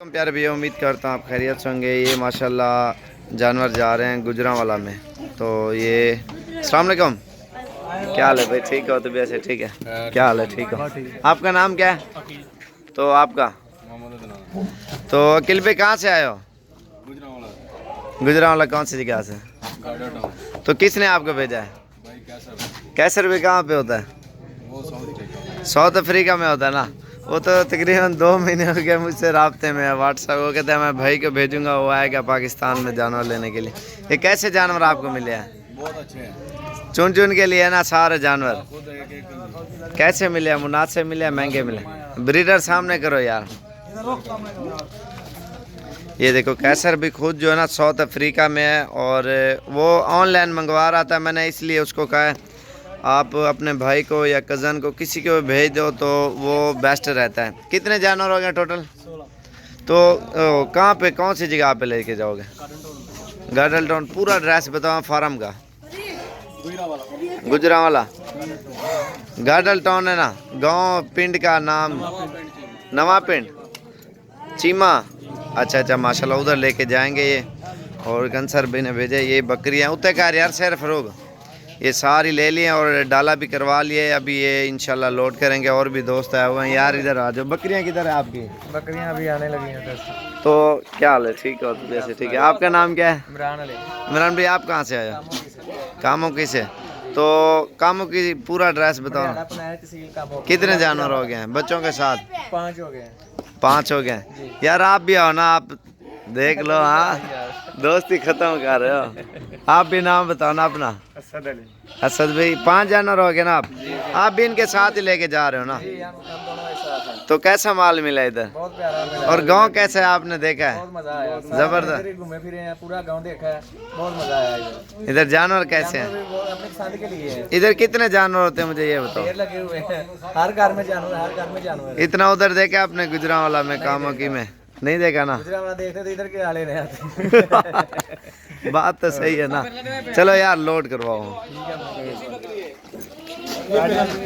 प्यारे भैया, उम्मीद करता हूँ आप खैरियत से होंगे। ये माशाल्लाह जानवर जा रहे हैं गुजरांवाला में। तो ये अस्सलाम वालेकुम, क्या हाल है भाई? ठीक हो? तो वैसे ठीक है, क्या हाल है? ठीक हो? आपका नाम क्या है? तो आपका तो अकिल भाई कहाँ से आए हो? गुजरांवाला कौन सी जगह से? तो किसने आपको भेजा है? कैसर भी कहाँ पे होता है? साउथ अफ्रीका में होता है ना। वो तो तकरीबन 2 महीने हो गए मुझसे राब्ते में है व्हाट्सएप। वो कहते हैं मैं भाई को भेजूंगा, वो आएगा पाकिस्तान में जानवर लेने के लिए। ये कैसे जानवर आपको मिले हैं? बहुत अच्छे हैं। चुन चुन के लिए ना सारे जानवर। कैसे मिले हैं? मुनाद से मिले, महंगे मिले? ब्रीडर सामने करो यार। ये देखो कैसर भी खुद जो है ना साउथ अफ्रीका में है, और वो ऑनलाइन मंगवा रहा था। मैंने इसलिए उसको कहा है आप अपने भाई को या कज़न को किसी को भेज दो तो वो बेस्ट रहता है। कितने जानवर हो गए टोटल? तो कहाँ पे, कौन सी जगह पे लेके जाओगे? गार्डल टाउन। पूरा एड्रेस बताओ फार्म का। गुजरांवाला गार्डल टाउन है ना, गांव पिंड का नाम नवा पिंड चीमा। अच्छा अच्छा, माशाल्लाह उधर लेके जाएंगे ये। और कंसर भी ने भेजे ये बकरियाँ उतने का यार शेर फरोग। ये सारी ले लिए और डाला भी करवा लिए। अभी ये इंशाल्लाह लोड करेंगे। और भी दोस्त आए हुए हैं यार, इधर आ जाओ। बकरियां किधर है आपकी? बकरियां अभी आने लगी हैं 10। तो क्या हाल है? ठीक है, तो जैसे ठीक है। आपका नाम क्या है? इमरान अली। इमरान भाई, आप कहाँ से आए हो? कामों की से। तो कामों की पूरा एड्रेस बताओ। तहसील का कितने जानवर हो गए हैं बच्चों के साथ? 5 हो गए। 5 हो गए यार। आप भी आओ ना, आप देख लो। हाँ, दोस्ती खत्म कर रहे हो। आप भी नाम बताओ ना अपना। असद अली। असद भाई, 5 जानवर हो गए ना आप भी इनके साथ ही लेके जा रहे हो ना? तो कैसा माल मिला इधर? बहुत प्यारा मिला। और गांव कैसा है आपने देखा है? बहुत मजा आया। जबरदस्त। घूमे फिरे हैं, पूरा गांव देखा है, बहुत मजा आया इधर। इधर जानवर कैसे हैं? अपने पसंद के लिए है। इधर कितने जानवर होते हैं मुझे ये बताओ? ढेर लगे हुए हैं, हर घर में जानवर, हर घर में जानवर। इतना उधर देखा आपने गुजरांवाला में, कामों की में नहीं देखा ना? गुजरांवाला देखते तो इधर के आले नहीं आते। बात तो सही है ना। चलो यार लोड करवाओ।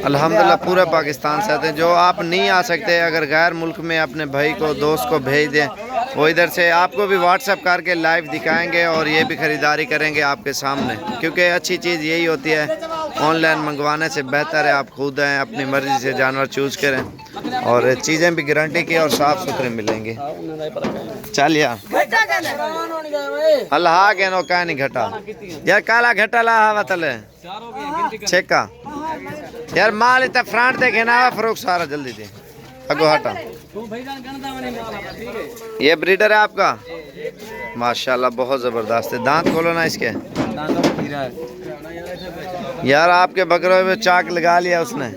अल्हम्दुलिल्लाह पूरे पाकिस्तान से आते हैं। जो आप नहीं आ सकते, अगर गैर मुल्क में अपने भाई को दोस्त को भेज दें, वो इधर से आपको भी व्हाट्सएप करके लाइव दिखाएंगे और ये भी ख़रीदारी करेंगे आपके सामने। क्योंकि अच्छी चीज़ यही होती है, ऑनलाइन मंगवाने से बेहतर है आप खुद हैं, अपनी मर्ज़ी से जानवर चूज़ करें और चीज़ें भी गारंटी की और साफ़ सुथरे मिलेंगे। चल यार अल्लाह के नो का नहीं घटा यार, काला घटा ला हवा तले छेका यार। माल इतना फ्रंट देखे ना फरोख सारा जल्दी दे अगो हटा। ये ब्रीडर है आपका? माशाल्लाह बहुत ज़बरदस्त है। दांत खोलो ना इसके यार। आपके बकरों में चाक लगा लिया उसने।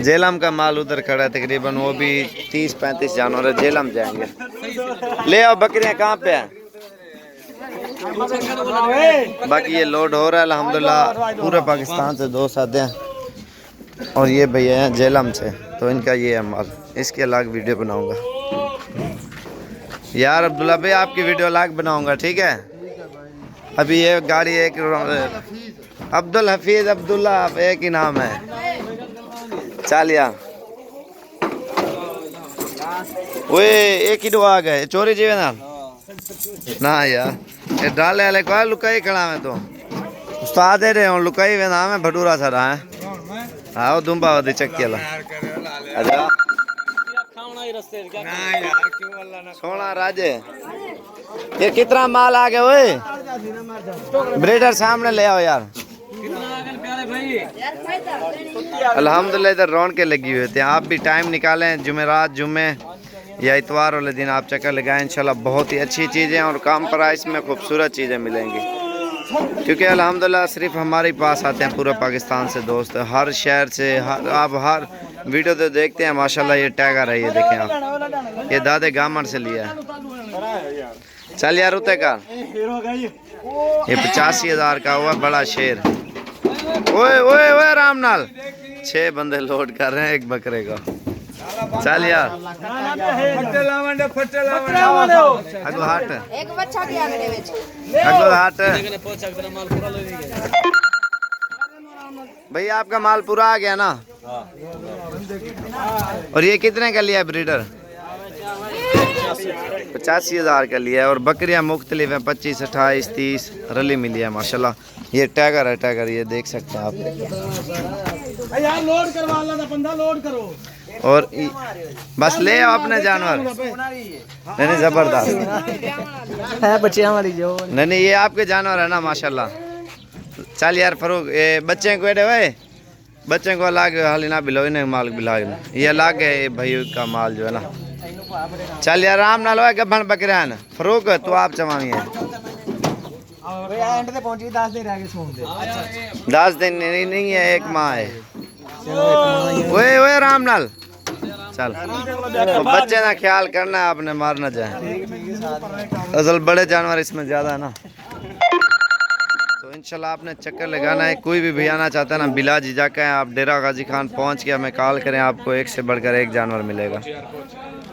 जेलम का माल उधर खड़ा है तकरीबन, वो भी 30-35 जानवर है। जेलम जाएंगे। ले आओ बकरियां, कहाँ पे है? बाकी ये लोड हो रहा है अल्हम्दुलिल्लाह। पूरे पाकिस्तान से दोस्त आते हैं और ये भैया हैं जेलम से, तो इनका ये है माल। इसके अलग वीडियो बनाऊंगा यार। अब्दुल्ला भाई आपकी वीडियो अलग बनाऊंगा, ठीक है? अभी ये गाड़ी एक अब्दुल हफीज अब्दुल्ला एक ही नाम है। चल यार वो एक ही दो आ गए चोरी जीवे ना यार। ये डाले वाले को लुकाई खड़ा में तो उस्ताद दे रहे हो लुकाई वे नाम है भटूरा सारा है। हाँ वो दुम्बा वादी चक्की वाला। अच्छा सोना राजे, ये कितना माल आ गया? ओए ब्रीडर सामने ले आओ यार। अल्हम्दुलिल्लाह इधर रौनकें लगी हुई थी। आप भी टाइम निकालें, जुमेरात जुम्मे या इतवार वाले दिन आप चक्कर लगाएं। इंशाल्लाह बहुत ही अच्छी चीज़ें और कम प्राइस में खूबसूरत चीज़ें मिलेंगी। क्योंकि अल्हम्दुलिल्लाह सिर्फ हमारे पास आते हैं पूरे पाकिस्तान से दोस्त, हर शहर से। आप हर वीडियो तो देखते हैं माशाल्लाह। ये टैगर है, ये देखें आप, ये दादे गामर से लिया है। चल यार उते का ये 85,000 का हुआ बड़ा शेर। ओए ओए ओए राम नाल 6 बंदे लोड कर रहे हैं एक बकरे का। चल यार अगो हाट अगो हाट भैया आपका माल पूरा आ गया ना? और ये कितने का लिया ब्रीडर? 85,000 का लिया है। और बकरियां मुख्तलिफ हैं, 25, 28, 30 रली मिली है माशाल्लाह। ये टैगर है, टैगर ये देख सकते हैं आप। यार लोड करवा ला था बंदा, लोड करो। और बस ले आओ अपने जानवर। नहीं जबरदस्त है बच्चे हमारी जो। नहीं ये आपके जानवर है ना माशाल्लाह। चल यार फरूक, ये बच्चे को एडे हुए बच्चे को लाग हाल ना बिलो, इन्हें माल बिला ये लाग है भाई का माल जो है ना। चल यार राम ना लो गब्बन बकरियां फरूक तू आप चमावी है। एंड पे पहुंची 10 दिन रह गए सोन दे। 10 दिन नहीं है, 1 माह है। ओए ओए राम नाल चल तो बच्चे ना ख्याल करना है, आपने मार ना जाए। असल बड़े जानवर इसमें ज्यादा है ना। तो इंशाल्लाह आपने चक्कर लगाना है, कोई भी आना चाहता है ना बिला झिझक है, आप डेरा गाजी खान पहुंच के हमें कॉल करें, आपको एक से बढ़कर एक जानवर मिलेगा।